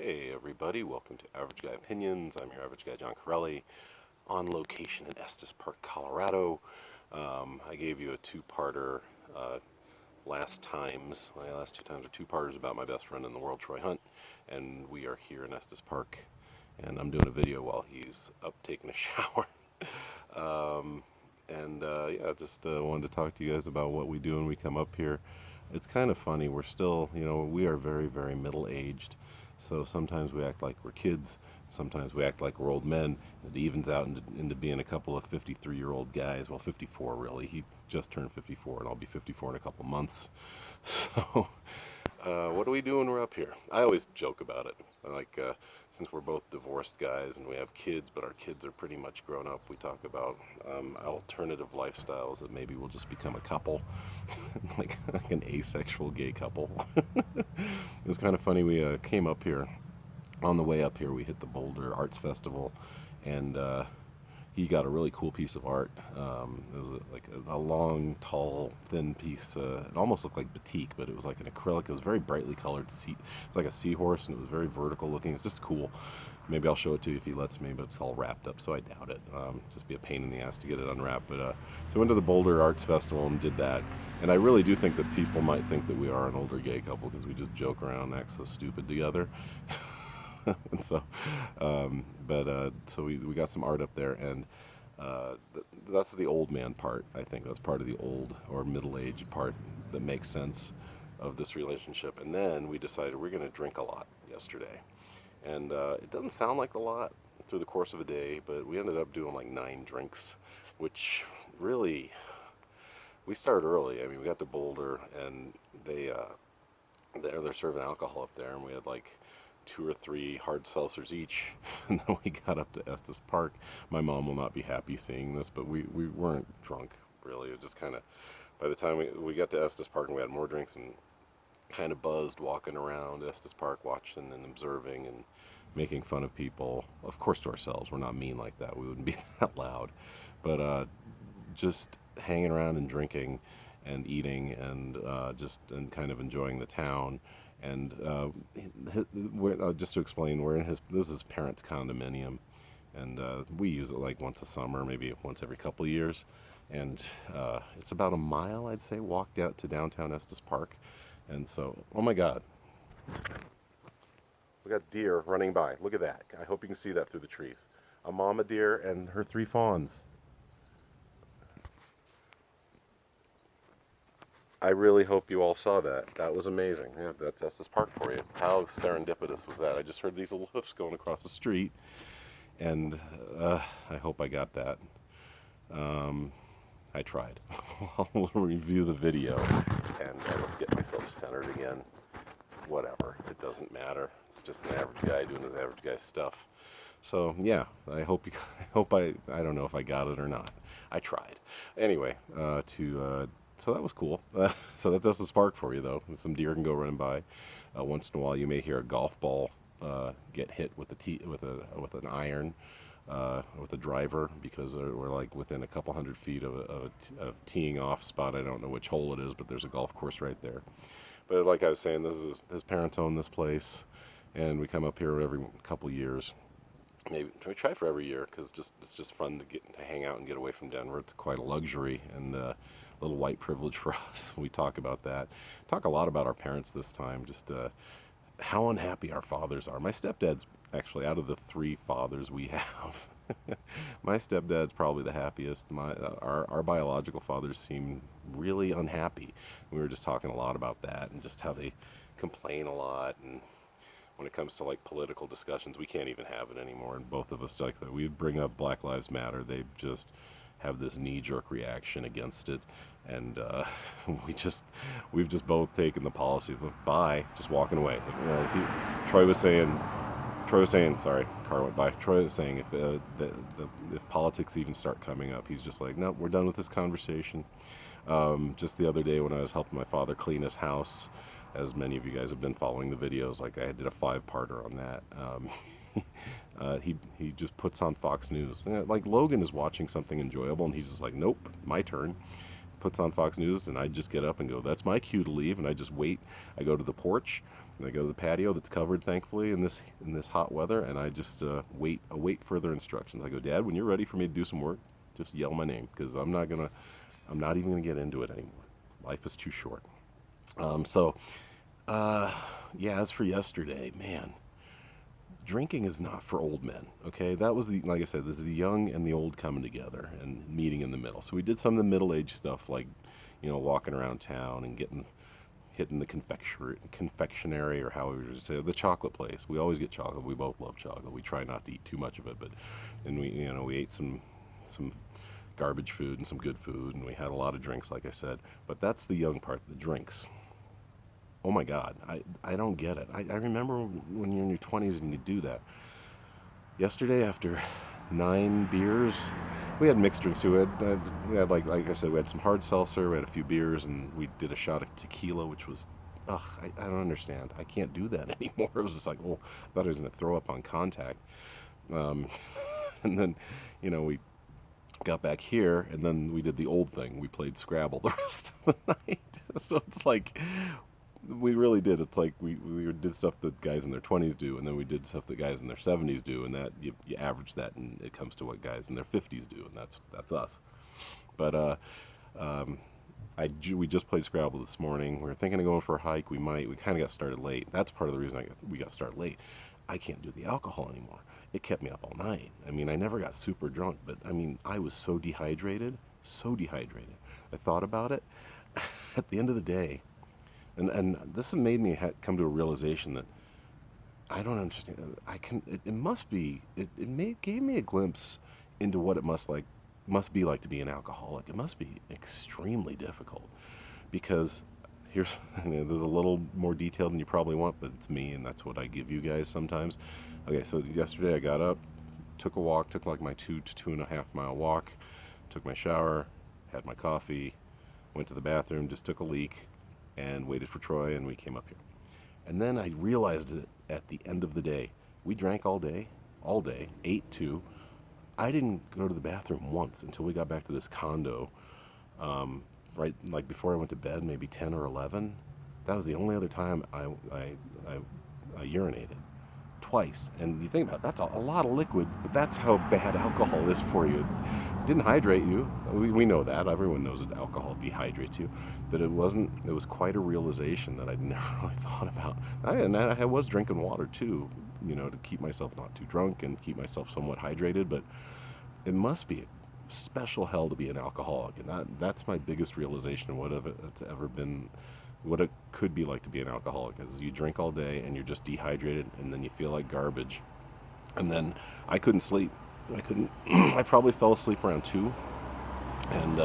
Hey everybody, welcome to Average Guy Opinions. I'm your average guy, John Corelli, on location in Estes Park, Colorado. I gave you a two-parter last times. My last two times are two-parters about my best friend in the world, Troy Hunt, and we are here in Estes Park, and I'm doing a video while he's up taking a shower. Yeah, just wanted to talk to you guys about what we do when we come up here. It's kind of funny. We're still, we are very, very middle-aged. So sometimes we act like we're kids. Sometimes we act like we're old men. It evens out into being a couple of 53-year-old guys. Well, 54 really. He just turned 54, and I'll be 54 in a couple months. So what do we do when we're up here? I always joke about it. Like, since we're both divorced guys and we have kids, but our kids are pretty much grown up, we talk about alternative lifestyles that maybe we'll just become a couple, like an asexual gay couple. It was kind of funny. We came up here. On the way up here, we hit the Boulder Arts Festival, and he got a really cool piece of art. It was like a long, tall, thin piece. It almost looked like batik, but it was like an acrylic. It was very brightly colored. It's like a seahorse, and it was very vertical looking. It's just cool. Maybe I'll show it to you if he lets me, but it's all wrapped up, so I doubt it. Just be a pain in the ass to get it unwrapped. But so we went to the Boulder Arts Festival and did that. And I really do think that people might think that we are an older gay couple because we just joke around and act so stupid together. And so, so we got some art up there, and that's the old man part. I think that's part of the old or middle-aged part that makes sense of this relationship. And then we decided we're going to drink a lot yesterday, and it doesn't sound like a lot through the course of a day, but we ended up doing like 9 drinks, which really, we started early. I mean, we got to Boulder, and they're serving alcohol up there, and we had like 2 or 3 hard seltzers each, and then we got up to Estes Park. My mom will not be happy seeing this, but we weren't drunk, really. It just kind of, by the time we got to Estes Park and we had more drinks and kind of buzzed walking around Estes Park, watching and observing and making fun of people. Of course, to ourselves. We're not mean like that. We wouldn't be that loud. But just hanging around and drinking and eating and and kind of enjoying the town. And just to explain, this is his parents' condominium, and we use it like once a summer, maybe once every couple of years. And it's about a mile, I'd say, walked out to downtown Estes Park. And so, oh my God, we got deer running by. Look at that. I hope you can see that through the trees. A mama deer and her 3 fawns. I really hope you all saw that. That was amazing. Yeah, that's Estes Park for you. How serendipitous was that? I just heard these little hoofs going across the street, and I hope I got that. I tried. I'll review the video, and let's get myself centered again. Whatever. It doesn't matter. It's just an average guy doing his average guy stuff. So yeah, I hope I don't know if I got it or not. I tried. Anyway, so that was cool. So that's Estes Park for you, though. Some deer can go running by. Once in a while, you may hear a golf ball get hit with an iron with a driver, because we're like within a couple hundred feet of a teeing off spot. I don't know which hole it is, but there's a golf course right there. But like I was saying, his parents own this place, and we come up here every couple years. Maybe we try for every year because it's just fun to hang out and get away from Denver. It's quite a luxury and a little white privilege for us. We talk about that. Talk a lot about our parents this time. Just how unhappy our fathers are. My stepdad's actually, out of the 3 fathers we have, my stepdad's probably the happiest. Our biological fathers seem really unhappy. We were just talking a lot about that and just how they complain a lot, and when it comes to like political discussions, we can't even have it anymore. And both of us, like that, we bring up Black Lives Matter, they just have this knee-jerk reaction against it, and we've just both taken the policy of bye, just walking away. Troy was saying, sorry, car went by. Troy was saying if politics even start coming up, he's just like, nope, we're done with this conversation. Just the other day when I was helping my father clean his house, as many of you guys have been following the videos, like I did a 5-parter on that. He just puts on Fox News. Like Logan is watching something enjoyable, and he's just like, nope, my turn. Puts on Fox News, and I just get up and go, that's my cue to leave, and I just wait. I go to the porch, And I go to the patio that's covered, thankfully, in this hot weather, and I just await further instructions. I go, Dad, when you're ready for me to do some work, just yell my name, because I'm not even gonna get into it anymore. Life is too short. So, uh, yeah. As for yesterday, man, drinking is not for old men. Okay, that was like I said, this is the young and the old coming together and meeting in the middle. So we did some of the middle-aged stuff, like walking around town and hitting the confectionery, or how we would say, the chocolate place. We always get chocolate. We both love chocolate. We try not to eat too much of it, but and we ate some garbage food and some good food, and we had a lot of drinks, like I said. But that's the young part, the drinks. Oh my God, I don't get it. I remember when you're in your 20s and you do that. Yesterday, after 9 beers, we had mixed drinks too. We had like I said, we had some hard seltzer, we had a few beers, and we did a shot of tequila, which was, ugh, I don't understand. I can't do that anymore. It was just like, oh, I thought I was going to throw up on contact. Um, and then, we got back here, and then we did the old thing. We played Scrabble the rest of the night. So it's like, we really did. It's like we did stuff that guys in their 20s do, and then we did stuff that guys in their 70s do, and that you average that, and it comes to what guys in their 50s do, and that's us. But um, we just played Scrabble this morning. We were thinking of going for a hike. We kind of got started late. That's part of the reason we got started late. I can't do the alcohol anymore. It kept me up all night. I mean, I never got super drunk, but I mean, I was so dehydrated, so dehydrated. I thought about it. At the end of the day, and this has made me come to a realization that I don't understand. It must be. Gave me a glimpse into what it must be like to be an alcoholic. It must be extremely difficult, because here's there's a little more detail than you probably want, but it's me, and that's what I give you guys sometimes. Okay, so yesterday I got up, took a walk, took like my 2 to 2.5 mile walk, took my shower, had my coffee, went to the bathroom, just took a leak, and waited for Troy, and we came up here. And then I realized it at the end of the day. We drank all day, ate too. I didn't go to the bathroom once until we got back to this condo, right like before I went to bed, maybe 10 or 11. That was the only other time I urinated. Twice. And you think about it, that's a lot of liquid, but that's how bad alcohol is for you. It didn't hydrate you. We know that. Everyone knows that alcohol dehydrates you. But it was quite a realization that I'd never really thought about. I was drinking water too, to keep myself not too drunk and keep myself somewhat hydrated, but it must be a special hell to be an alcoholic. And that's my biggest realization of it's ever been, what it could be like to be an alcoholic, is you drink all day and you're just dehydrated, and then you feel like garbage. And then I couldn't sleep. I probably fell asleep around 2, and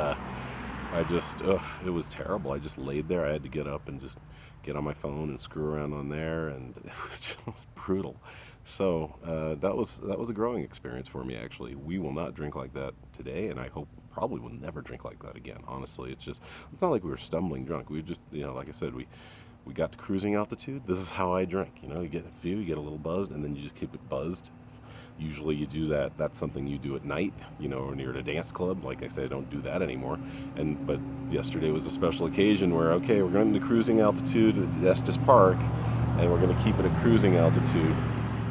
it was terrible. I just laid there. I had to get up and just get on my phone and screw around on there, and it was just brutal. So that was a growing experience for me, actually. We will not drink like that today, and I hope probably will never drink like that again. Honestly, it's not like we were stumbling drunk. We just, like I said, we got to cruising altitude. This is how I drink. You get a few, you get a little buzzed, and then you just keep it buzzed. Usually you do that. That's something you do at night, when you're at a dance club. Like I said, I don't do that anymore. But yesterday was a special occasion where, okay, we're going to cruising altitude at Estes Park, and we're going to keep it at cruising altitude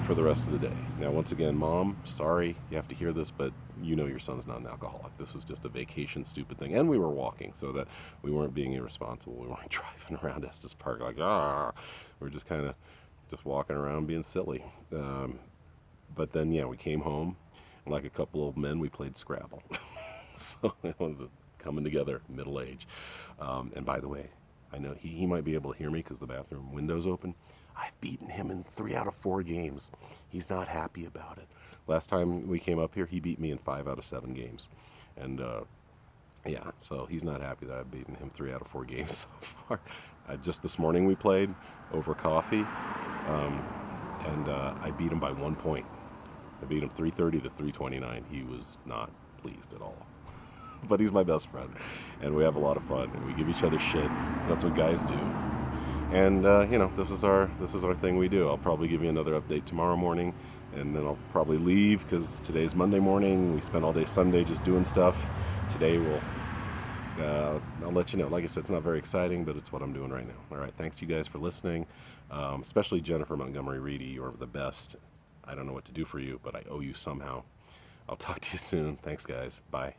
for the rest of the day. Now, once again, Mom, sorry you have to hear this, but your son's not an alcoholic. This was just a vacation stupid thing. And we were walking, so that we weren't being irresponsible. We weren't driving around Estes Park like, we're just kind of just walking around being silly. But then, we came home, and like a couple of men, we played Scrabble. So it was coming together, middle age. And by the way, I know he might be able to hear me because the bathroom window's open. I've beaten him in 3 out of 4 games. He's not happy about it. Last time we came up here, he beat me in 5 out of 7 games. And so he's not happy that I've beaten him 3 out of 4 games so far. Just this morning we played over coffee, and I beat him by 1 point. I beat him 330 to 329. He was not pleased at all. But he's my best friend, and we have a lot of fun, and we give each other shit. That's what guys do. And this is our thing we do. I'll probably give you another update tomorrow morning, and then I'll probably leave because today's Monday morning. We spent all day Sunday just doing stuff. Today I'll let you know. Like I said, it's not very exciting, but it's what I'm doing right now. All right, thanks to you guys for listening. Especially Jennifer Montgomery Reedy, you're the best. I don't know what to do for you, but I owe you somehow. I'll talk to you soon. Thanks, guys. Bye.